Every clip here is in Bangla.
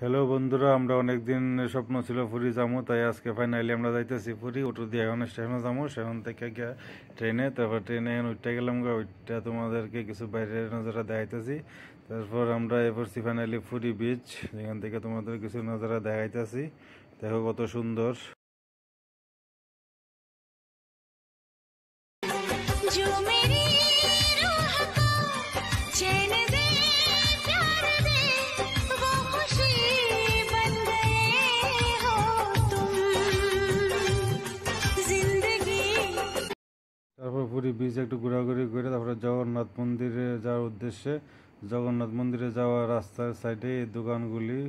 হ্যালো বন্ধুরা, আমরা অনেকদিন স্বপ্ন ছিল পুরী যাবো, তাই আজকে ফাইনালি আমরা যাইতেছি পুরী। অটো দিয়ে এখন স্টেশনে যাবো, স্টেশন থেকে গিয়ে ট্রেনে, তারপর ট্রেনে এখন উঠতে গেলাম, ওইটা তোমাদেরকে কিছু বাইরের নজারা দেখাইতেছি। তারপর আমরা এসেছি ফাইনালি পুরী বিচ, যেখান থেকে তোমাদের কিছু নজারা দেখাইতেছি। দেখো কত সুন্দর। তারপর পুরী বিচ একটু ঘোরাঘুরি করে তারপরে জগন্নাথ মন্দিরে যাওয়ার উদ্দেশ্যে, জগন্নাথ মন্দিরে যাওয়ার রাস্তার সাইডে এই দোকানগুলি,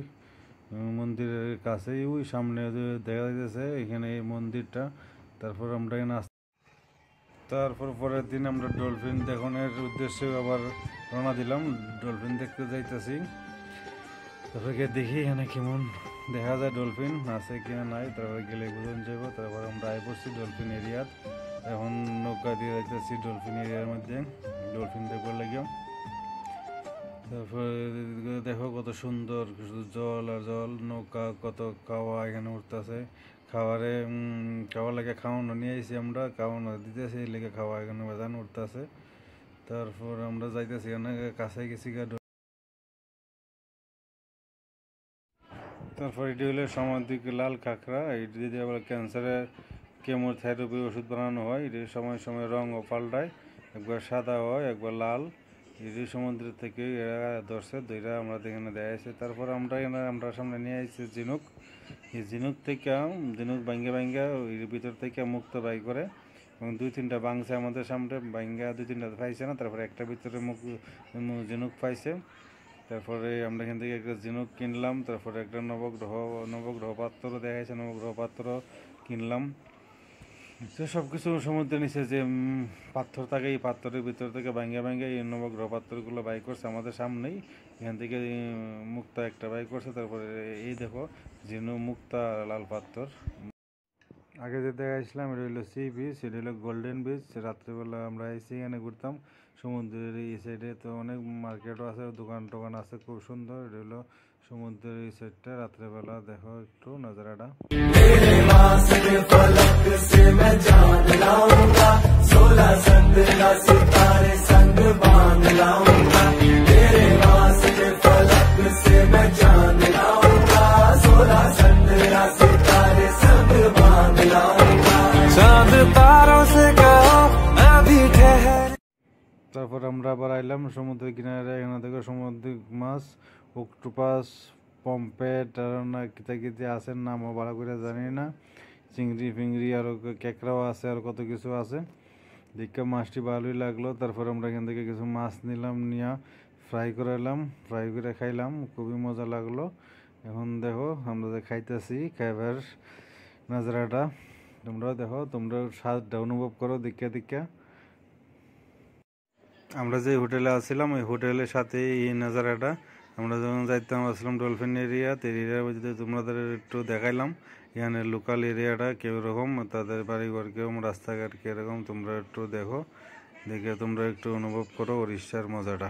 মন্দিরের কাছেই ওই সামনে দেখা যাচ্ছে এখানে এই মন্দিরটা। তারপর আমরা এখানে তারপর পরের দিন আমরা ডলফিন দেখানোর উদ্দেশ্যে আবার রওনা দিলাম, ডলফিন দেখতে যাইতেছি। তারপরে গিয়ে দেখি এখানে কেমন দেখা যায়, ডলফিন আছে কিনা নাই, তারপরে গেলে বুঝন যাবো। তারপর আমরা আয় পড়ছি ডলফিন এরিয়াত, এখন নৌকা দিয়ে যাইতেছি ডলফিন এরিয়ার মধ্যে ডলফিন দেখবার লাগিও। তারপরে দেখো কত সুন্দর জল আর জল, নৌকা, কত খাওয়া এখানে উঠতেছে। খাওয়ার লাগে খাওয়ানো নিয়ে আইসি আমরা, খাওয়ানো দিতেছি লেগে খাওয়া এখানে বাজানো উঠতেছে। তারপর আমরা যাইতেছি এখানে কাছে গেছি। তারপর এটি হলো সামুদ্রিক লাল কাঁকড়া, এটি যদি আবার ক্যান্সারের কেমোথেরাপি ওষুধ বানানো হয়। এটির সময় সময় রঙও পাল্টায়, একবার সাদা হয় একবার লাল। এটি সমুদ্র থেকে এরা ধরছে, দুইটা আমরা এখানে দেখাইছে। তারপর আমরা সামনে নিয়ে আসছি ঝিনুক। এই ঝিনুক ভাঙ্গা এর ভিতর থেকে মুক্ত বাই করে, এবং 2-3টা বাংছে আমাদের সামনে, ভাঙ্গা 2-3টা পাইছে না, তারপরে একটা ভিতরে ঝিনুক পাইছে। তারপরে আমরা এখান থেকে একটা ঝিনুক কিনলাম। তারপরে একটা নবগ্রহ পাত্র দেখাইছে, নবগ্রহ পাত্র কিনলাম। তো সব কিছু সমুদ্রে নিচে যে পাথর থাকে, এই পাথরের ভিতর থেকে ভাঙ্গা এই নবগ্রহ পাত্রগুলো বাই করছে আমাদের সামনেই। এখান থেকে মুক্তা একটা বাই করছে। তারপরে এই দেখো ঝিনুক, মুক্তা, লাল পাথর। আগে যে দেখাইছিলাম এটা হলো সি বিচ, এটা হলো গোল্ডেন বিচ। রাত্রেবেলা আমরা এসে এখানে ঘুরতাম সমুদ্রের এই সাইডে, তো অনেক মার্কেটও আছে, দোকান টোকান আছে, খুব সুন্দর। এটা হলো সমুদ্রের এই সাইডটা। রাত্রেবেলা দেখো একটু নজারাটা। তারপর আমরা আবার আইলাম সমুদ্রের কিনারে, এখানে দেখো সামুদ্রিক মাছ, অক্টোপাস, পম্পেট আর না কিতা আছে, নামও ভালো করে জানি না, চিংড়ি ফিংড়ি আরও কেঁকড়াও আছে, আর কত কিছু আছে। দেখে মাছটি ভালোই লাগলো। তারপর আমরা এখান থেকে কিছু মাছ নিলাম, নিয়ে ফ্রাই করে খাইলাম, খুবই মজা লাগলো। এখন দেখো আমরা যে খাইতেছি, খাইবার নজারাটা তোমরাও দেখো, তোমরা স্বাদটা অনুভব করো দেখে। আমরা যে হোটেলে আসছিলাম ওই হোটেলের সাথে এই নজারাটা, আমরা যখন যাইতাম আসলাম ডলফিন এরিয়াতে, এরিয়ার মধ্যে তোমাদের একটু দেখাইলাম এখানে লোকাল এরিয়াটা কীরকম, তাদের বাড়িঘর কিরকম, রাস্তাঘাট কীরকম, তোমরা একটু দেখে তোমরা একটু অনুভব করো উড়িষ্যার মজাটা।